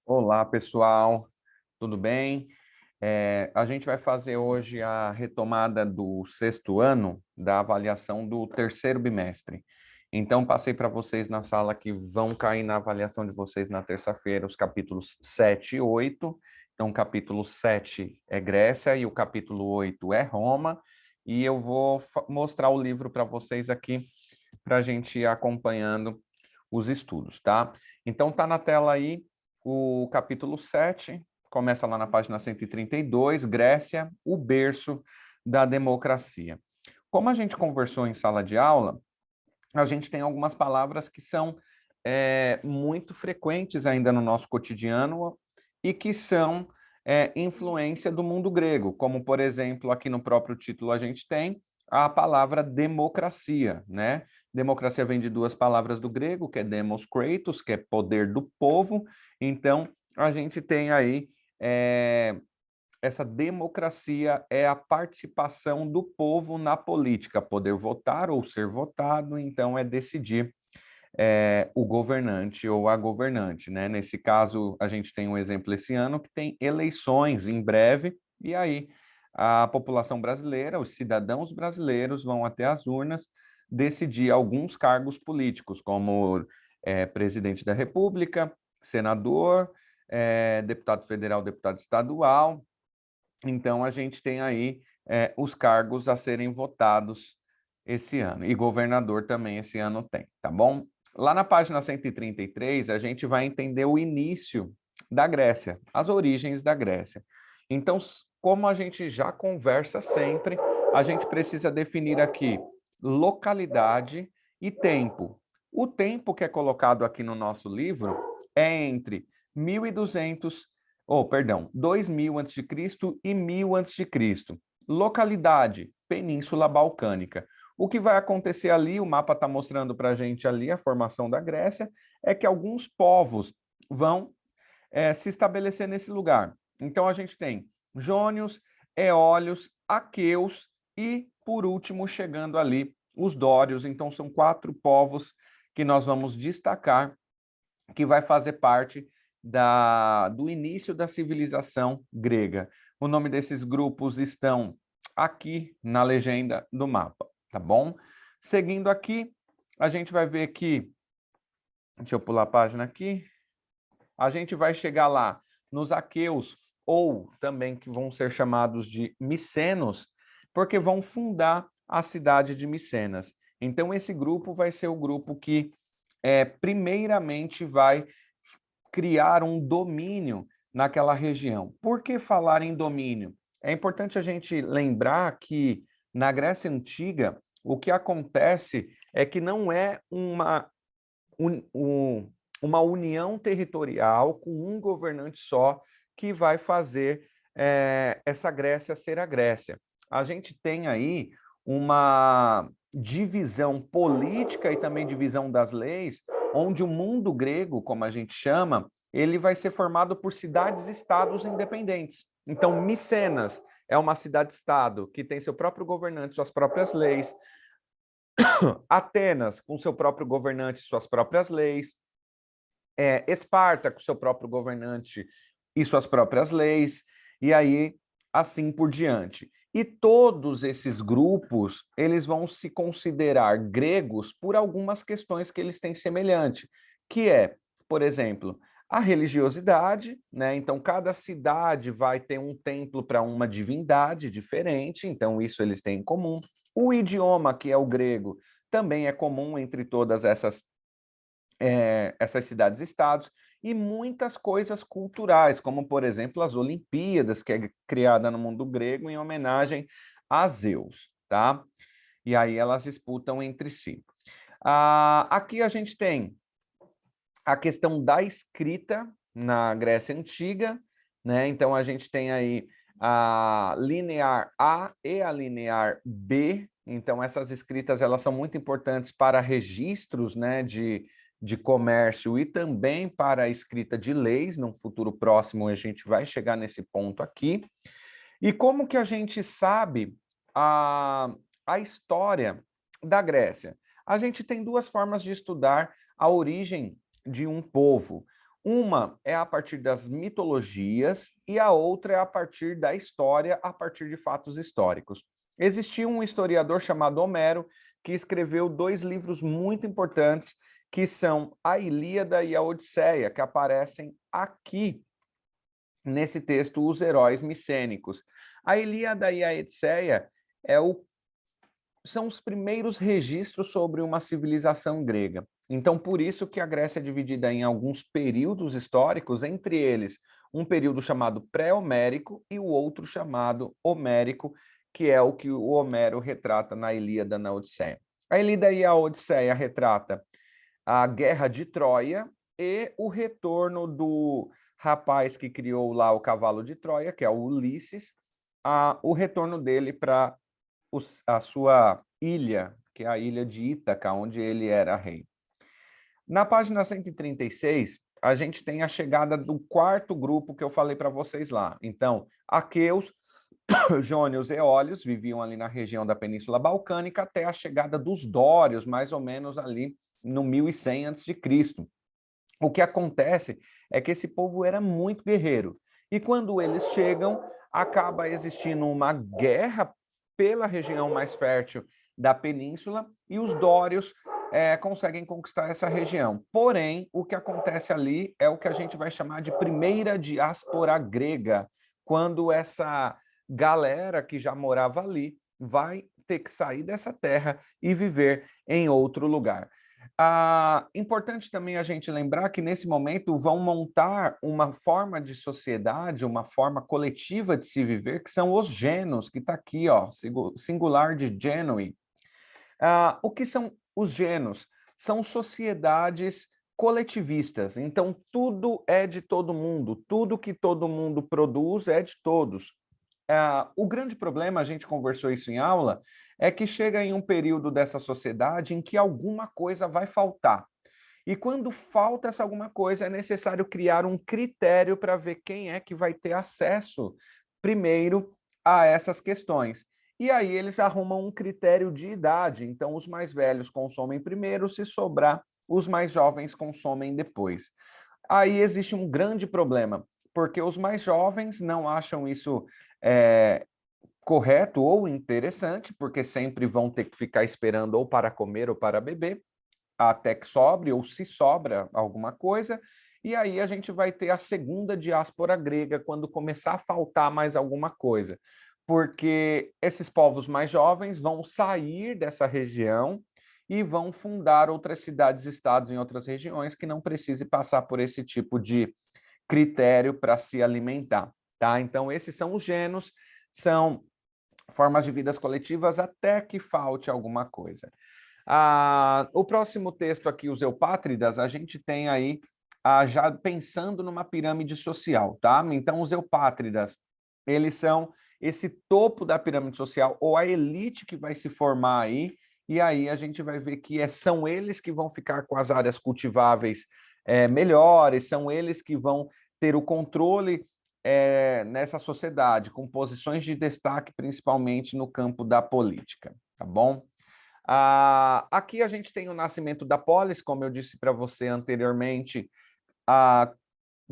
Olá, pessoal, tudo bem? A gente vai fazer hoje a retomada do sexto ano da avaliação do terceiro bimestre. Então, passei para vocês na sala que vão cair na avaliação de vocês na terça-feira os capítulos 7 e 8. Então, o capítulo 7 é Grécia e o capítulo 8 é Roma. E eu vou mostrar o livro para vocês aqui, para a gente ir acompanhando os estudos, tá? Então, tá na tela aí o capítulo 7, começa lá na página 132, Grécia, o berço da democracia. Como a gente conversou em sala de aula, a gente tem algumas palavras que são muito frequentes ainda no nosso cotidiano e que são influência do mundo grego, como, por exemplo, aqui no próprio título a gente tem a palavra democracia, né? Democracia vem de duas palavras do grego, que é demos kratos, que é poder do povo. Então, a gente tem aí essa democracia é a participação do povo na política, poder votar ou ser votado, então é decidir o governante ou a governante, né? Nesse caso, a gente tem um exemplo esse ano que tem eleições em breve, e aí a população brasileira, os cidadãos brasileiros vão até as urnas decidir alguns cargos políticos, como presidente da República, senador, deputado federal, deputado estadual. Então, a gente tem aí os cargos a serem votados esse ano, e governador também esse ano tem, tá bom? Lá na página 133, a gente vai entender o início da Grécia, as origens da Grécia. Então, como a gente já conversa sempre, a gente precisa definir aqui localidade e tempo. O tempo que é colocado aqui no nosso livro é entre 1200, perdão, 2000 a.C. e 1000 a.C. Localidade, Península Balcânica. O que vai acontecer ali, o mapa está mostrando para a gente ali a formação da Grécia, é que alguns povos vão se estabelecer nesse lugar. Então, a gente tem jônios, eólios, aqueus e, por último, chegando ali, os dórios. Então, são 4 povos que nós vamos destacar, que vai fazer parte do início da civilização grega. O nome desses grupos estão aqui na legenda do mapa, tá bom? Seguindo aqui, a gente vai ver que, deixa eu pular a página aqui, a gente vai chegar lá nos aqueus, ou também que vão ser chamados de micenos, porque vão fundar a cidade de Micenas. Então, esse grupo vai ser o grupo que, primeiramente, vai criar um domínio naquela região. Por que falar em domínio? É importante a gente lembrar que na Grécia Antiga, o que acontece é que não é uma união territorial com um governante só que vai fazer essa Grécia ser a Grécia. A gente tem aí uma divisão política e também divisão das leis, onde o mundo grego, como a gente chama, ele vai ser formado por cidades-estados independentes. Então, Micenas é uma cidade-estado que tem seu próprio governante, suas próprias leis. Atenas, com seu próprio governante, suas próprias leis. Esparta, com seu próprio governante e suas próprias leis. E aí, assim por diante. E todos esses grupos, eles vão se considerar gregos por algumas questões que eles têm semelhante, que é, por exemplo, a religiosidade, né? Então, cada cidade vai ter um templo para uma divindade diferente, então isso eles têm em comum. O idioma, que é o grego, também é comum entre todas essas cidades-estados, e muitas coisas culturais, como, por exemplo, as Olimpíadas, que é criada no mundo grego em homenagem a Zeus, tá? E aí elas disputam entre si. Aqui a gente tem a questão da escrita na Grécia Antiga, né? Então a gente tem aí a linear A e a linear B. Então essas escritas elas são muito importantes para registros, né, de comércio e também para a escrita de leis. No futuro próximo a gente vai chegar nesse ponto aqui. E como que a gente sabe a história da Grécia? A gente tem duas formas de estudar a origem de um povo. Uma é a partir das mitologias e a outra é a partir da história, a partir de fatos históricos. Existia um historiador chamado Homero que escreveu 2 livros muito importantes, que são a Ilíada e a Odisseia, que aparecem aqui nesse texto, Os Heróis Micênicos. A Ilíada e a Odisseia são os primeiros registros sobre uma civilização grega. Então, por isso que a Grécia é dividida em alguns períodos históricos, entre eles um período chamado pré-homérico e o outro chamado homérico, que é o que o Homero retrata na Ilíada e na Odisseia. A Ilíada e a Odisseia retrata a guerra de Troia e o retorno do rapaz que criou lá o cavalo de Troia, que é o Ulisses, o retorno dele para a sua ilha, que é a ilha de Ítaca, onde ele era rei. Na página 136, a gente tem a chegada do 4º grupo que eu falei para vocês lá. Então, aqueus, jônios e eólios viviam ali na região da Península Balcânica até a chegada dos dórios, mais ou menos ali no 1100 a.C. O que acontece é que esse povo era muito guerreiro. E quando eles chegam, acaba existindo uma guerra pela região mais fértil da península e os dórios conseguem conquistar essa região. Porém, o que acontece ali é o que a gente vai chamar de primeira diáspora grega, quando essa galera que já morava ali vai ter que sair dessa terra e viver em outro lugar. Importante também a gente lembrar que nesse momento vão montar uma forma de sociedade, uma forma coletiva de se viver, que são os genos, que está aqui, ó, singular de genoi. O que são os genos? São sociedades coletivistas, então tudo é de todo mundo, tudo que todo mundo produz é de todos. O grande problema, a gente conversou isso em aula, é que chega em um período dessa sociedade em que alguma coisa vai faltar. E quando falta essa alguma coisa, é necessário criar um critério para ver quem é que vai ter acesso primeiro a essas questões. E aí eles arrumam um critério de idade, então os mais velhos consomem primeiro, se sobrar, os mais jovens consomem depois. Aí existe um grande problema, porque os mais jovens não acham isso correto ou interessante, porque sempre vão ter que ficar esperando ou para comer ou para beber, até que sobre ou se sobra alguma coisa, e aí a gente vai ter a segunda diáspora grega, quando começar a faltar mais alguma coisa, porque esses povos mais jovens vão sair dessa região e vão fundar outras cidades-estados em outras regiões que não precise passar por esse tipo de critério para se alimentar, tá? Então, esses são os genos, são formas de vidas coletivas até que falte alguma coisa. O próximo texto aqui, os Eupátridas, a gente tem aí já pensando numa pirâmide social, tá? Então, os Eupátridas, eles são esse topo da pirâmide social, ou a elite que vai se formar aí, e aí a gente vai ver que são eles que vão ficar com as áreas cultiváveis melhores, são eles que vão ter o controle nessa sociedade, com posições de destaque, principalmente no campo da política, tá bom? Aqui a gente tem o nascimento da polis, como eu disse para você anteriormente, a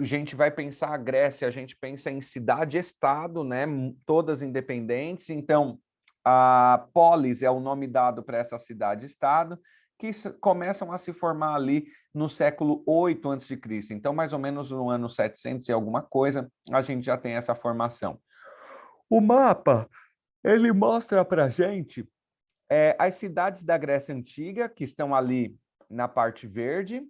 gente vai pensar a Grécia, a gente pensa em cidade-estado, né, todas independentes, então a polis é o nome dado para essa cidade-estado, que começam a se formar ali no século 8 a.C. Então, mais ou menos no ano 700 e alguma coisa, a gente já tem essa formação. O mapa, ele mostra para a gente as cidades da Grécia Antiga, que estão ali na parte verde.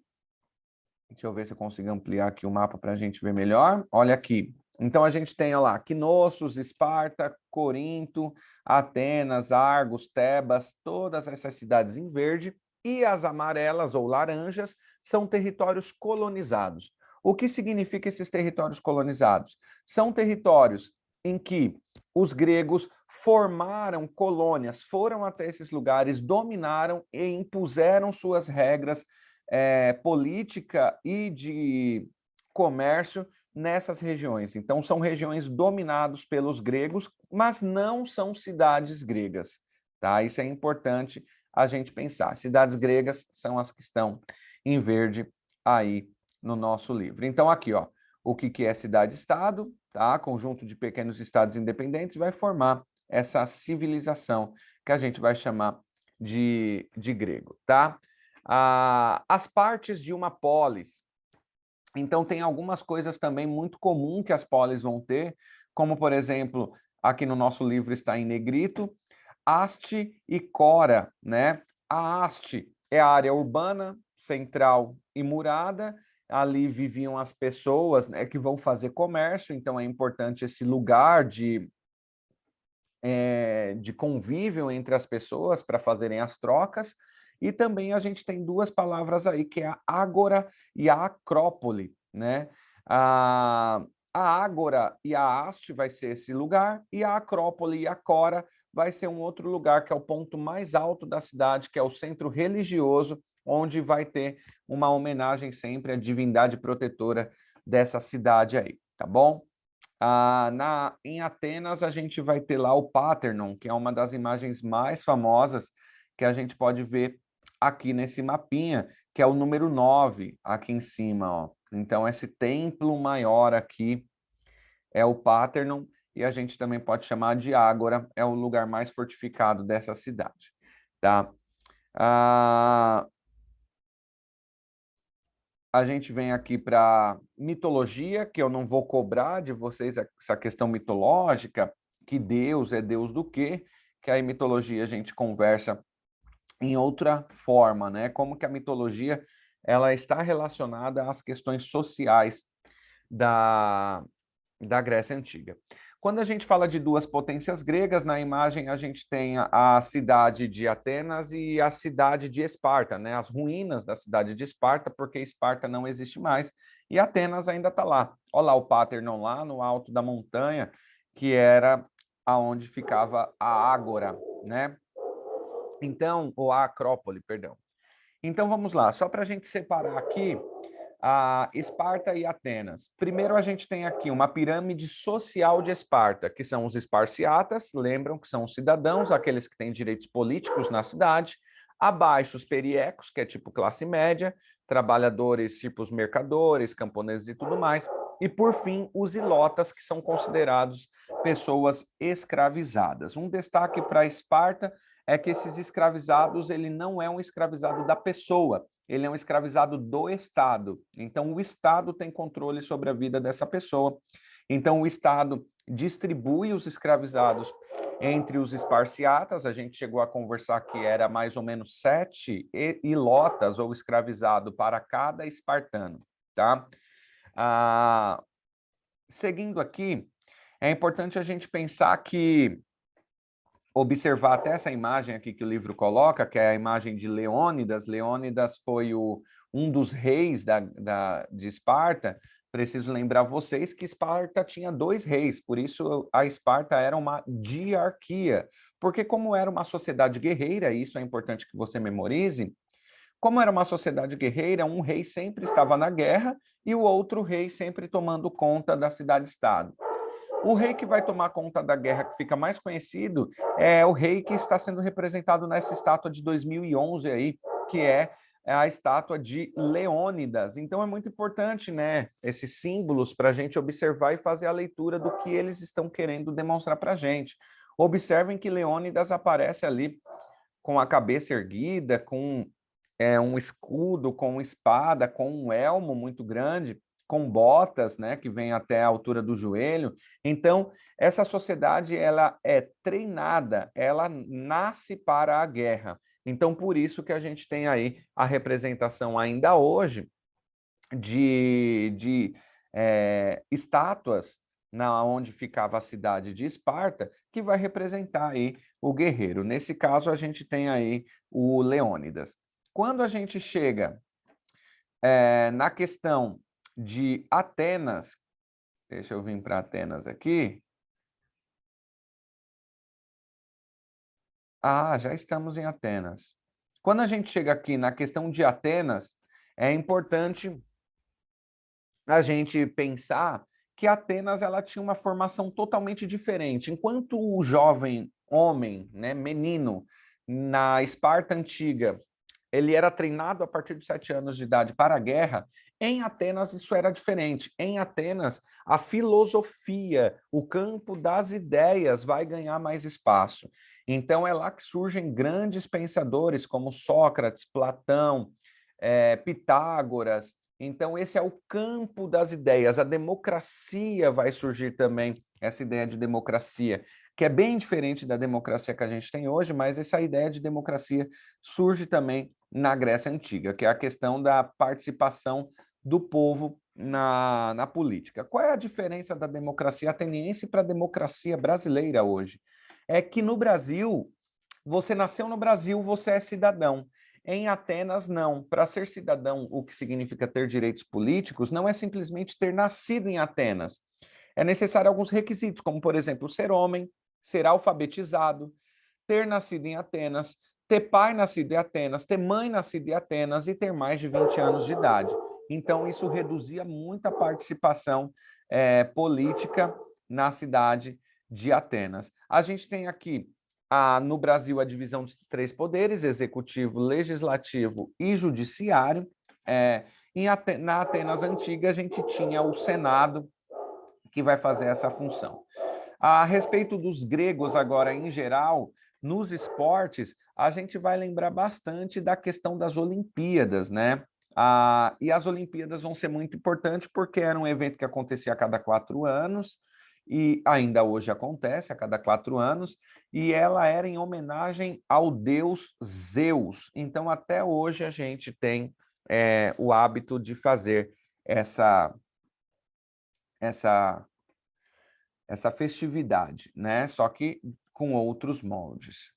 Deixa eu ver se eu consigo ampliar aqui o mapa para a gente ver melhor. Olha aqui. Então, a gente tem, olha lá, Knossos, Esparta, Corinto, Atenas, Argos, Tebas, todas essas cidades em verde. E as amarelas ou laranjas são territórios colonizados. O que significa esses territórios colonizados? São territórios em que os gregos formaram colônias, foram até esses lugares, dominaram e impuseram suas regras política e de comércio nessas regiões. Então, são regiões dominadas pelos gregos, mas não são cidades gregas, tá? Isso é importante a gente pensar. Cidades gregas são as que estão em verde aí no nosso livro. Então, aqui, ó, o que é cidade-estado, tá? Conjunto de pequenos estados independentes vai formar essa civilização que a gente vai chamar de grego, tá? As partes de uma polis. Então, tem algumas coisas também muito comum que as polis vão ter, como, por exemplo, aqui no nosso livro está em negrito, haste e cora, né? A haste é a área urbana, central e murada. Ali viviam as pessoas, né, que vão fazer comércio, então é importante esse lugar de convívio entre as pessoas para fazerem as trocas. E também a gente tem duas palavras aí, que é a ágora e a acrópole, né? A ágora e a haste vai ser esse lugar, e a acrópole e a cora vai ser um outro lugar, que é o ponto mais alto da cidade, que é o centro religioso, onde vai ter uma homenagem sempre à divindade protetora dessa cidade aí, tá bom? Em Atenas, a gente vai ter lá o Parthenon, que é uma das imagens mais famosas que a gente pode ver aqui nesse mapinha, que é o número 9, aqui em cima, ó. Então, esse templo maior aqui é o Parthenon, e a gente também pode chamar de Ágora, é o lugar mais fortificado dessa cidade, tá? A gente vem aqui para mitologia, que eu não vou cobrar de vocês essa questão mitológica, que Deus é Deus do quê, que aí mitologia a gente conversa em outra forma, né? Como que a mitologia ela está relacionada às questões sociais da Grécia Antiga. Quando a gente fala de duas potências gregas, na imagem a gente tem a cidade de Atenas e a cidade de Esparta, né? As ruínas da cidade de Esparta, porque Esparta não existe mais, e Atenas ainda está lá. Olha lá o Parthenon lá no alto da montanha, que era aonde ficava a Ágora, né? Então, ou a Acrópole, perdão. Então vamos lá, só para a gente separar aqui a Esparta e Atenas. Primeiro a gente tem aqui uma pirâmide social de Esparta, que são os esparciatas, lembram que são os cidadãos, aqueles que têm direitos políticos na cidade. Abaixo os periecos, que é tipo classe média, trabalhadores tipo os mercadores, camponeses e tudo mais. E por fim, os ilotas, que são considerados pessoas escravizadas. Um destaque para Esparta é que esses escravizados, ele não é um escravizado da pessoa, ele é um escravizado do Estado. Então, o Estado tem controle sobre a vida dessa pessoa. Então, o Estado distribui os escravizados entre os esparciatas. A gente chegou a conversar que era mais ou menos 7 ilotas ou escravizado para cada espartano, tá? Seguindo aqui, é importante a gente pensar que observar até essa imagem aqui que o livro coloca, que é a imagem de Leônidas. Leônidas foi um dos reis de Esparta. Preciso lembrar vocês que Esparta tinha 2 reis, por isso a Esparta era uma diarquia, porque como era uma sociedade guerreira, e isso é importante que você memorize, como era uma sociedade guerreira, um rei sempre estava na guerra e o outro rei sempre tomando conta da cidade-estado. O rei que vai tomar conta da guerra, que fica mais conhecido, é o rei que está sendo representado nessa estátua de 2011 aí, que é a estátua de Leônidas. Então é muito importante, né, esses símbolos para a gente observar e fazer a leitura do que eles estão querendo demonstrar para a gente. Observem que Leônidas aparece ali com a cabeça erguida, com um escudo, com espada, com um elmo muito grande, com botas, né, que vem até a altura do joelho. Então, essa sociedade ela é treinada, ela nasce para a guerra. Então, por isso que a gente tem aí a representação ainda hoje de estátuas na onde ficava a cidade de Esparta, que vai representar aí o guerreiro. Nesse caso, a gente tem aí o Leônidas. Quando a gente chega na questão de Atenas, deixa eu vir para Atenas aqui. Já estamos em Atenas. Quando a gente chega aqui na questão de Atenas, é importante a gente pensar que Atenas ela tinha uma formação totalmente diferente. Enquanto o jovem homem, né, menino, na Esparta antiga, ele era treinado a partir de 7 anos de idade para a guerra, Em Atenas, isso era diferente. Em Atenas, a filosofia, o campo das ideias vai ganhar mais espaço. Então, é lá que surgem grandes pensadores como Sócrates, Platão, Pitágoras. Então, esse é o campo das ideias. A democracia vai surgir também, essa ideia de democracia, que é bem diferente da democracia que a gente tem hoje, mas essa ideia de democracia surge também na Grécia Antiga, que é a questão da participação do povo na política. Qual é a diferença da democracia ateniense para a democracia brasileira hoje? É que no Brasil, você nasceu no Brasil, você é cidadão. Em Atenas, não. Para ser cidadão, o que significa ter direitos políticos, não é simplesmente ter nascido em Atenas. É necessário alguns requisitos, como, por exemplo, ser homem, ser alfabetizado, ter nascido em Atenas, ter pai nascido em Atenas, ter mãe nascida em Atenas e ter mais de 20 anos de idade. Então, isso reduzia muito a participação política na cidade de Atenas. A gente tem aqui, no Brasil, a divisão de 3 poderes, executivo, legislativo e judiciário. Na Atenas Antiga, a gente tinha o Senado, que vai fazer essa função. A respeito dos gregos agora em geral, nos esportes, a gente vai lembrar bastante da questão das Olimpíadas, né? E as Olimpíadas vão ser muito importantes porque era um evento que acontecia a cada 4 anos, e ainda hoje acontece a cada 4 anos, e ela era em homenagem ao deus Zeus. Então, até hoje, a gente tem o hábito de fazer essa festividade, né? Só que com outros moldes.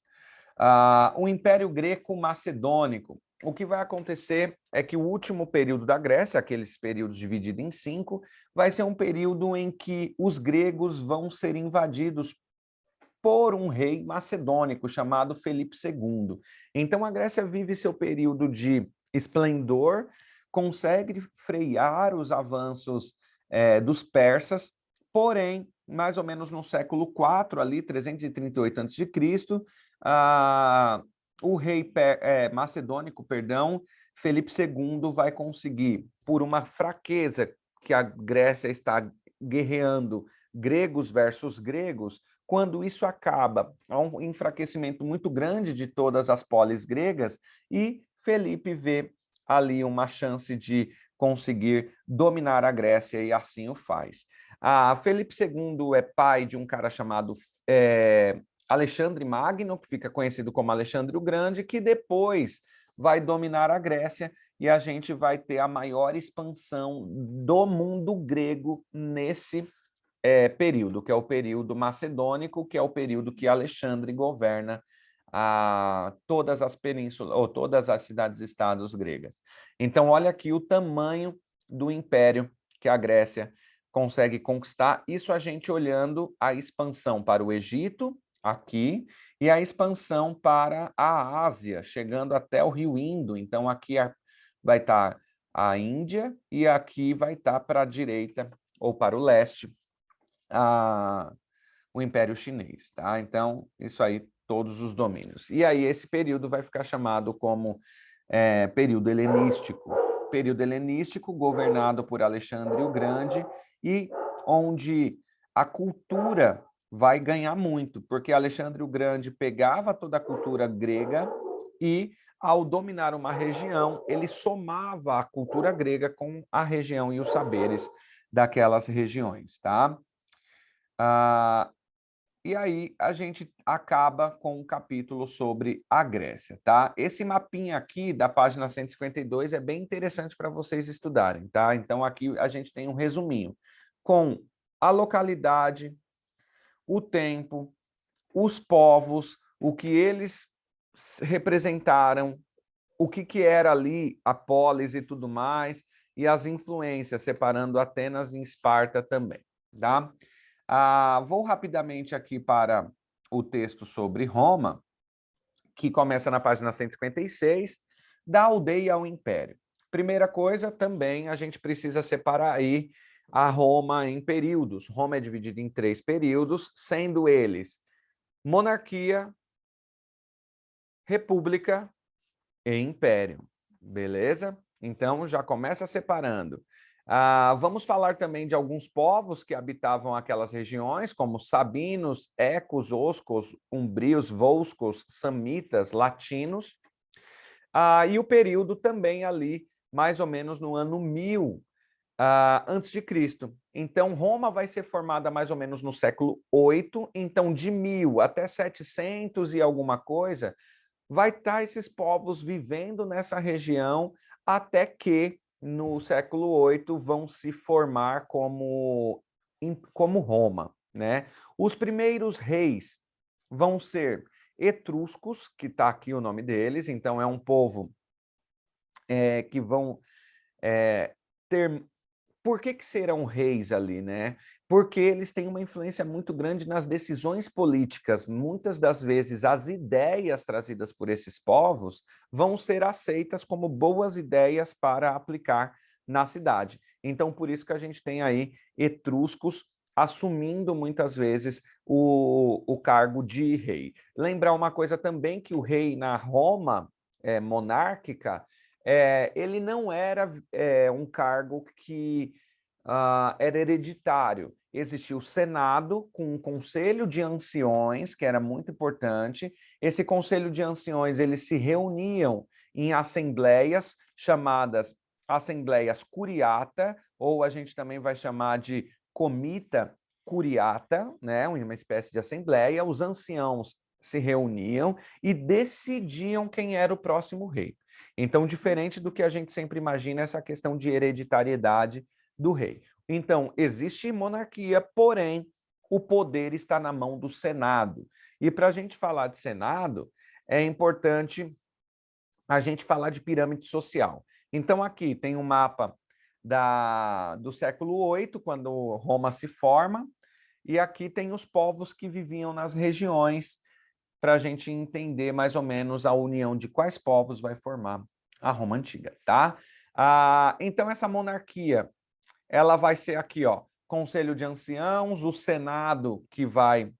O Império Greco-Macedônico. O que vai acontecer é que o último período da Grécia, aqueles períodos divididos em 5, vai ser um período em que os gregos vão ser invadidos por um rei macedônico chamado Felipe II. Então, a Grécia vive seu período de esplendor, consegue frear os avanços dos persas, porém, mais ou menos no século IV, ali, 338 a.C., o rei macedônico, Felipe II vai conseguir, por uma fraqueza que a Grécia está guerreando, gregos versus gregos, quando isso acaba, há um enfraquecimento muito grande de todas as polis gregas, e Felipe vê ali uma chance de conseguir dominar a Grécia, e assim o faz. Felipe II é pai de um cara chamado Alexandre Magno, que fica conhecido como Alexandre o Grande, que depois vai dominar a Grécia, e a gente vai ter a maior expansão do mundo grego nesse período, que é o período macedônico, que é o período que Alexandre governa todas as penínsulas, ou todas as cidades-estados gregas. Então, olha aqui o tamanho do império que a Grécia consegue conquistar, isso a gente olhando a expansão para o Egito, aqui, e a expansão para a Ásia, chegando até o rio Indo. Então, aqui vai estar a Índia, e aqui vai estar para a direita, ou para o leste, o Império Chinês, tá? Então, isso aí, todos os domínios. E aí, esse período vai ficar chamado como período helenístico. Período helenístico governado por Alexandre o Grande, e onde a cultura vai ganhar muito, porque Alexandre o Grande pegava toda a cultura grega e, ao dominar uma região, ele somava a cultura grega com a região e os saberes daquelas regiões, tá? E aí a gente acaba com um capítulo sobre a Grécia, tá? Esse mapinha aqui da página 152 é bem interessante para vocês estudarem, tá? Então aqui a gente tem um resuminho com a localidade, o tempo, os povos, o que eles representaram, o que era ali a polis e tudo mais, e as influências, separando Atenas e Esparta também, tá? Vou rapidamente aqui para o texto sobre Roma, que começa na página 156, da aldeia ao império. Primeira coisa, também a gente precisa separar aí a Roma em períodos. Roma é dividida em 3 períodos, sendo eles monarquia, república e império, beleza? Então, já começa separando. Vamos falar também de alguns povos que habitavam aquelas regiões, como sabinos, ecos, oscos, umbrios, volscos, samitas, latinos. E o período também ali, mais ou menos no ano 1000 antes de Cristo. Então, Roma vai ser formada mais ou menos no século 8. Então, de 1000 até 700 e alguma coisa, vai estar esses povos vivendo nessa região até que, no século 8, vão se formar como Roma, né? Os primeiros reis vão ser etruscos, que está aqui o nome deles, então é um povo que vão ter... Por que serão reis ali, né? Porque eles têm uma influência muito grande nas decisões políticas. Muitas das vezes, as ideias trazidas por esses povos vão ser aceitas como boas ideias para aplicar na cidade. Então, por isso que a gente tem aí etruscos assumindo muitas vezes o cargo de rei. Lembrar uma coisa também, que o rei na Roma monárquica, ele não era um cargo que era hereditário. Existia o Senado com um conselho de anciões, que era muito importante. Esse conselho de anciões, eles se reuniam em assembleias chamadas assembleias curiata, ou a gente também vai chamar de comita curiata, né? Uma espécie de assembleia. Os anciãos se reuniam e decidiam quem era o próximo rei. Então, diferente do que a gente sempre imagina, essa questão de hereditariedade do rei. Então, existe monarquia, porém, o poder está na mão do Senado. E para a gente falar de Senado, é importante a gente falar de pirâmide social. Então, aqui tem um mapa do século 8, quando Roma se forma, e aqui tem os povos que viviam nas regiões, para a gente entender mais ou menos a união de quais povos vai formar a Roma Antiga, tá? Então, essa monarquia, ela vai ser aqui, ó, Conselho de Anciãos, o Senado que vai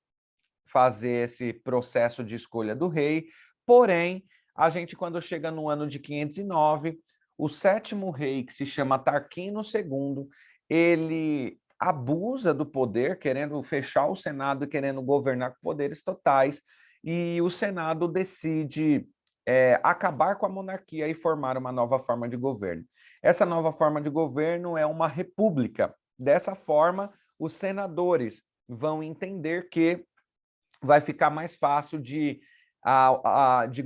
fazer esse processo de escolha do rei. Porém, a gente, quando chega no ano de 509, o sétimo rei, que se chama Tarquino II, ele abusa do poder, querendo fechar o Senado e querendo governar com poderes totais, e o Senado decide acabar com a monarquia e formar uma nova forma de governo. Essa nova forma de governo é uma república. Dessa forma, os senadores vão entender que vai ficar mais fácil de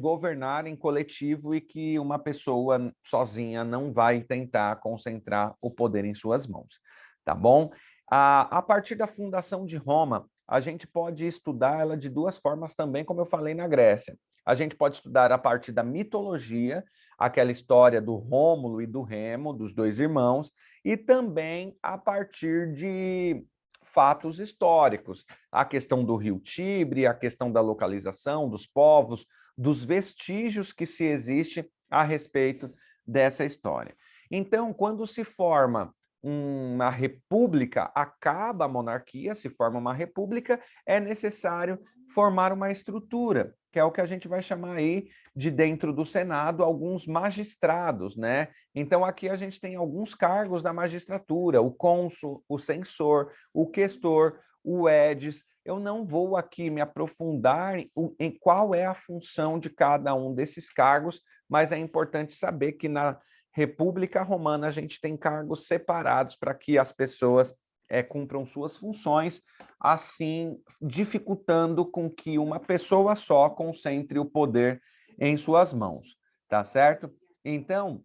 governar em coletivo e que uma pessoa sozinha não vai tentar concentrar o poder em suas mãos, tá bom? A partir da fundação de Roma, a gente pode estudar ela de duas formas também, como eu falei na Grécia. A gente pode estudar a partir da mitologia, aquela história do Rômulo e do Remo, dos dois irmãos, e também a partir de fatos históricos, a questão do rio Tibre, a questão da localização dos povos, dos vestígios que se existe a respeito dessa história. Então, quando se forma uma república, acaba a monarquia, se forma uma república, é necessário formar uma estrutura, que é o que a gente vai chamar aí de, dentro do Senado, alguns magistrados, né? Então, aqui a gente tem alguns cargos da magistratura, o cônsul, o censor, o questor, o edis. Eu não vou aqui me aprofundar em qual é a função de cada um desses cargos, mas é importante saber que na República Romana a gente tem cargos separados para que as pessoas cumpram suas funções, assim dificultando com que uma pessoa só concentre o poder em suas mãos, tá certo? Então,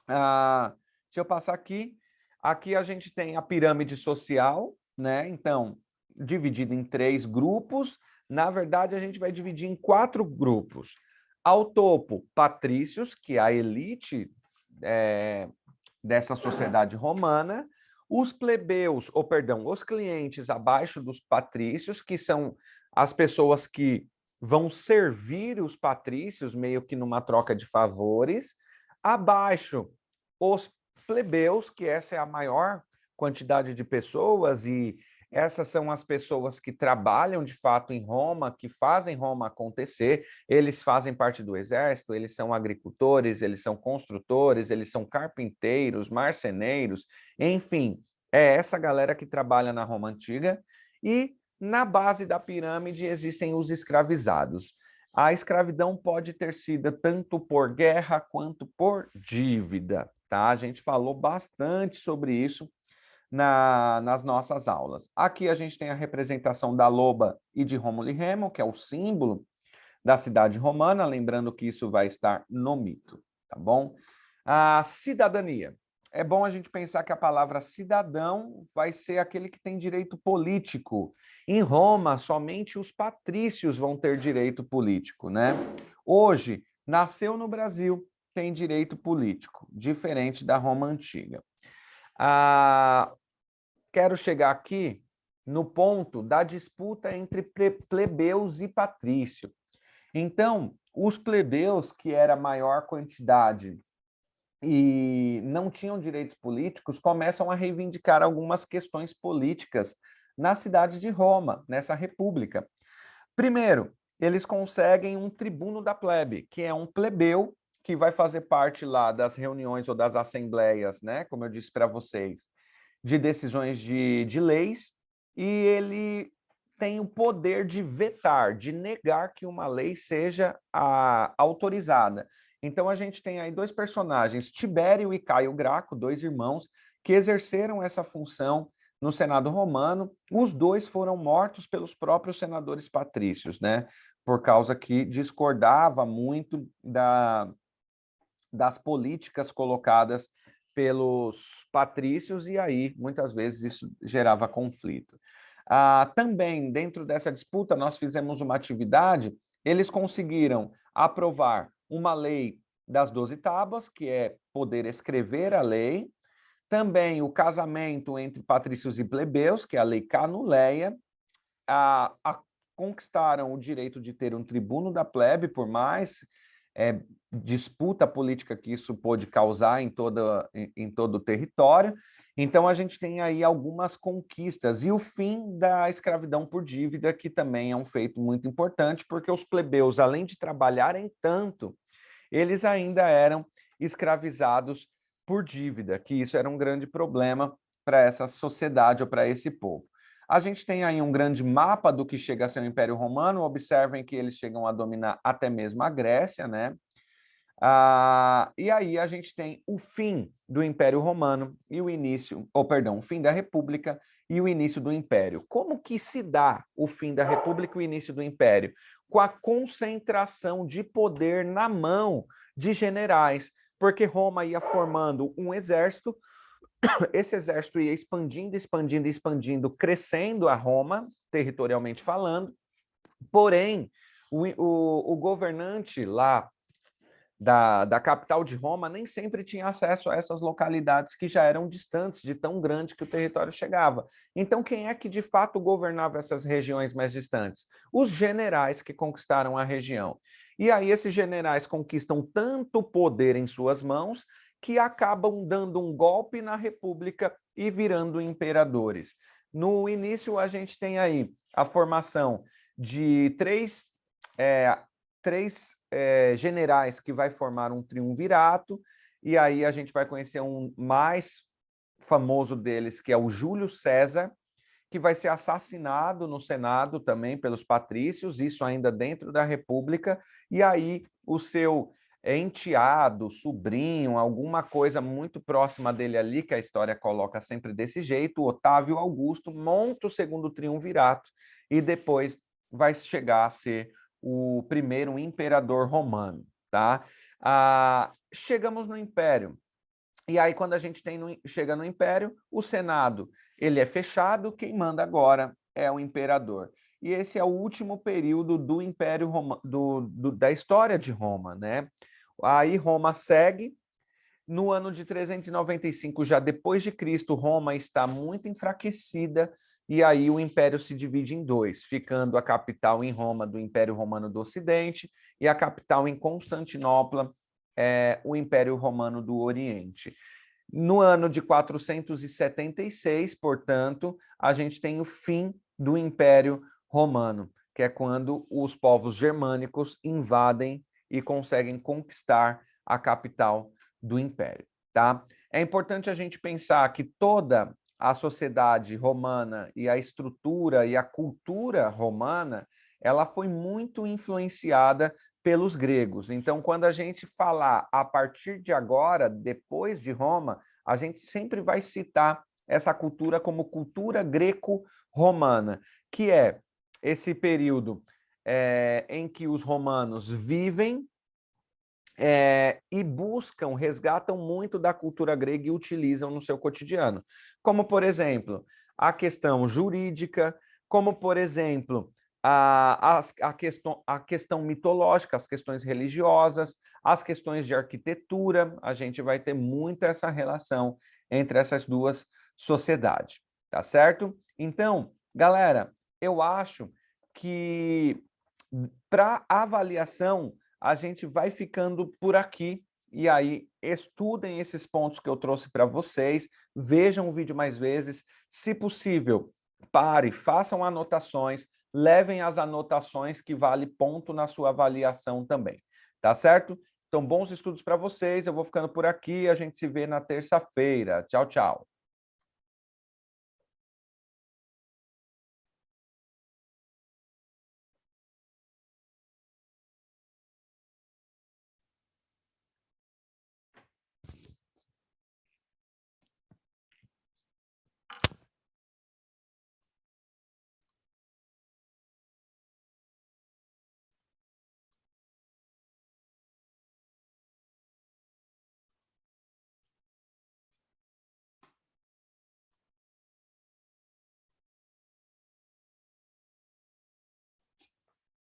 deixa eu passar aqui. Aqui a gente tem a pirâmide social, né? Então, dividida em 3 grupos. Na verdade, a gente vai dividir em 4 grupos. Ao topo, patrícios, que é a elite dessa sociedade romana. Os plebeus, ou perdão, os clientes abaixo dos patrícios, que são as pessoas que vão servir os patrícios, meio que numa troca de favores. Abaixo, os plebeus, que essa é a maior quantidade de pessoas, e Essas são as pessoas que trabalham de fato em Roma, que fazem Roma acontecer. Eles fazem parte do exército, eles são agricultores, eles são construtores, eles são carpinteiros, marceneiros, enfim, é essa galera que trabalha na Roma antiga. E na base da pirâmide existem os escravizados. A escravidão pode ter sido tanto por guerra quanto por dívida, tá? A gente falou bastante sobre isso nas nossas aulas. Aqui a gente tem a representação da loba e de Rômulo e Remo, que é o símbolo da cidade romana, lembrando que isso vai estar no mito, tá bom? A cidadania. É bom a gente pensar que a palavra cidadão vai ser aquele que tem direito político. Em Roma, somente os patrícios vão ter direito político, né? Hoje, nasceu no Brasil, tem direito político, diferente da Roma antiga. Quero chegar aqui no ponto da disputa entre plebeus e patrício. Então, os plebeus, que era a maior quantidade e não tinham direitos políticos, começam a reivindicar algumas questões políticas na cidade de Roma, nessa república. Primeiro, eles conseguem um tribuno da plebe, que é um plebeu que vai fazer parte lá das reuniões ou das assembleias, né, como eu disse para vocês, de decisões de leis, e ele tem o poder de vetar, de negar que uma lei seja autorizada. Então, a gente tem aí dois personagens, Tibério e Caio Graco, dois irmãos, que exerceram essa função no Senado romano. Os dois foram mortos pelos próprios senadores patrícios, né? Por causa que discordava muito das políticas colocadas pelos patrícios, e aí, muitas vezes, isso gerava conflito. Também, dentro dessa disputa, nós fizemos uma atividade, eles conseguiram aprovar uma lei das 12 tábuas, que é poder escrever a lei, também o casamento entre patrícios e plebeus, que é a lei Canuleia, conquistaram o direito de ter um tribuno da plebe, por mais disputa política que isso pôde causar em todo o território. Então, a gente tem aí algumas conquistas e o fim da escravidão por dívida, que também é um feito muito importante, porque os plebeus, além de trabalharem tanto, eles ainda eram escravizados por dívida, que isso era um grande problema para essa sociedade ou para esse povo. A gente tem aí um grande mapa do que chega a ser o Império Romano. Observem que eles chegam a dominar até mesmo a Grécia, né? E aí a gente tem o fim do Império Romano e o início, o fim da República e o início do Império. Como que se dá o fim da República e o início do Império? Com a concentração de poder na mão de generais, porque Roma ia formando um exército, esse exército ia expandindo, expandindo, expandindo, crescendo a Roma, territorialmente falando, porém, o governante lá da capital de Roma nem sempre tinha acesso a essas localidades que já eram distantes de tão grande que o território chegava. Então, quem é que de fato governava essas regiões mais distantes? Os generais que conquistaram a região. E aí esses generais conquistam tanto poder em suas mãos que acabam dando um golpe na República e virando imperadores. No início, a gente tem aí a formação de três generais que vai formar um triunvirato, e aí a gente vai conhecer um mais famoso deles, que é o Júlio César, que vai ser assassinado no Senado também pelos patrícios, isso ainda dentro da República, e aí o seu enteado, sobrinho, alguma coisa muito próxima dele ali, que a história coloca sempre desse jeito, Otávio Augusto, monta o segundo triunvirato, e depois vai chegar a ser o primeiro imperador romano, tá? Chegamos no Império. E aí, quando a gente chega no Império, o Senado ele é fechado, quem manda agora é o imperador. E esse é o último período do Império da história de Roma, né? Aí Roma segue. No ano de 395, já depois de Cristo, Roma está muito enfraquecida, e aí o Império se divide em dois, ficando a capital em Roma do Império Romano do Ocidente e a capital em Constantinopla, o Império Romano do Oriente. No ano de 476, portanto, a gente tem o fim do Império Romano, que é quando os povos germânicos invadem e conseguem conquistar a capital do Império, tá? É importante a gente pensar que toda a sociedade romana e a estrutura e a cultura romana, ela foi muito influenciada pelos gregos. Então, quando a gente falar a partir de agora, depois de Roma, a gente sempre vai citar essa cultura como cultura greco-romana, que é esse período em que os romanos vivem e buscam, resgatam muito da cultura grega e utilizam no seu cotidiano. Como, por exemplo, a questão jurídica, como, por exemplo, a questão mitológica, as questões religiosas, as questões de arquitetura, a gente vai ter muito essa relação entre essas duas sociedades, tá certo? Então, galera, eu acho que para avaliação a gente vai ficando por aqui. E aí, estudem esses pontos que eu trouxe para vocês, vejam o vídeo mais vezes. Se possível, pare, façam anotações, levem as anotações que vale ponto na sua avaliação também. Tá certo? Então, bons estudos para vocês. Eu vou ficando por aqui. A gente se vê na terça-feira. Tchau, tchau.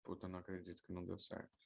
Puta, não acredito que não deu certo.